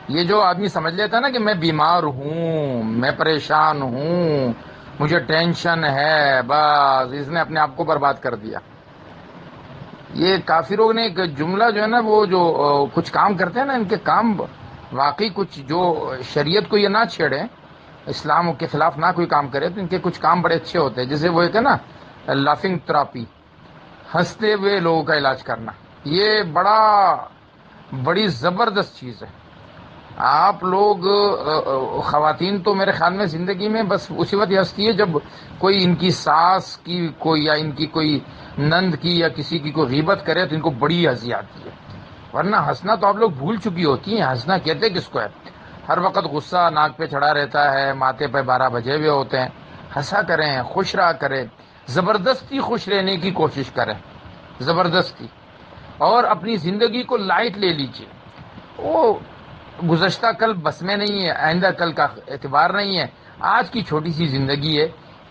یہ جو آدمی سمجھ لیتا نا کہ میں بیمار ہوں، میں پریشان ہوں، مجھے ٹینشن ہے، بس اس نے اپنے آپ کو برباد کر دیا۔ یہ کافروں نے ایک جملہ جو ہے نا، وہ جو کچھ کام کرتے ہیں نا، ان کے کام واقعی کچھ جو شریعت کو یہ نہ چھیڑے، اسلام کے خلاف نہ کوئی کام کرے، تو ان کے کچھ کام بڑے اچھے ہوتے ہیں، جیسے وہ ایک ہے نا لافنگ تھراپی، ہنستے ہوئے لوگوں کا علاج کرنا، یہ بڑی زبردست چیز ہے۔ آپ لوگ خواتین تو میرے خیال میں زندگی میں بس اسی وقت ہنستی ہے جب کوئی ان کی ساس کی کوئی یا ان کی کوئی نند کی یا کسی کی کوئی غیبت کرے تو ان کو بڑی ہنسی آتی ہے، ورنہ ہنسنا تو آپ لوگ بھول چکی ہوتی ہیں۔ ہنسنا کہتے کس کو ہے؟ ہر وقت غصہ ناک پہ چڑھا رہتا ہے، ماتھے پہ 12 بجے ہوئے ہوتے ہیں۔ ہنسا کریں، خوش رہا کریں، زبردستی خوش رہنے کی کوشش کریں، زبردستی، اور اپنی زندگی کو لائٹ لے لیجیے۔ وہ گزشتہ کل بس میں نہیں ہے، آئندہ کل کا اعتبار نہیں ہے، آج کی چھوٹی سی زندگی ہے،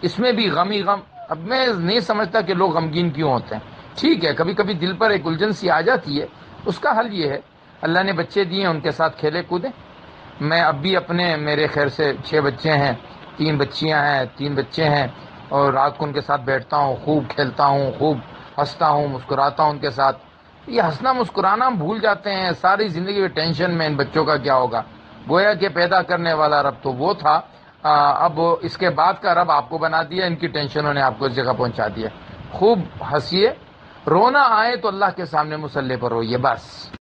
اس میں بھی غم ہی غم۔ اب میں نہیں سمجھتا کہ لوگ غمگین کیوں ہوتے ہیں۔ ٹھیک ہے، کبھی کبھی دل پر ایک الجھن سی آ جاتی ہے، اس کا حل یہ ہے اللہ نے بچے دیے ہیں، ان کے ساتھ کھیلے کودیں۔ میں اب بھی میرے خیر سے 6 بچے ہیں، 3 بچیاں ہیں، 3 بچے ہیں، اور رات کو ان کے ساتھ بیٹھتا ہوں، خوب کھیلتا ہوں، خوب ہنستا ہوں، مسکراتا ہوں ان کے ساتھ۔ یہ ہنسنا مسکرانا ہم بھول جاتے ہیں، ساری زندگی میں ٹینشن میں ان بچوں کا کیا ہوگا۔ گویا کہ پیدا کرنے والا رب تو وہ تھا، اب اس کے بعد کا رب آپ کو بنا دیا، ان کی ٹینشنوں نے آپ کو اس جگہ پہنچا دیا۔ خوب ہنسیے، رونا آئے تو اللہ کے سامنے مصلی پر روئیے، بس۔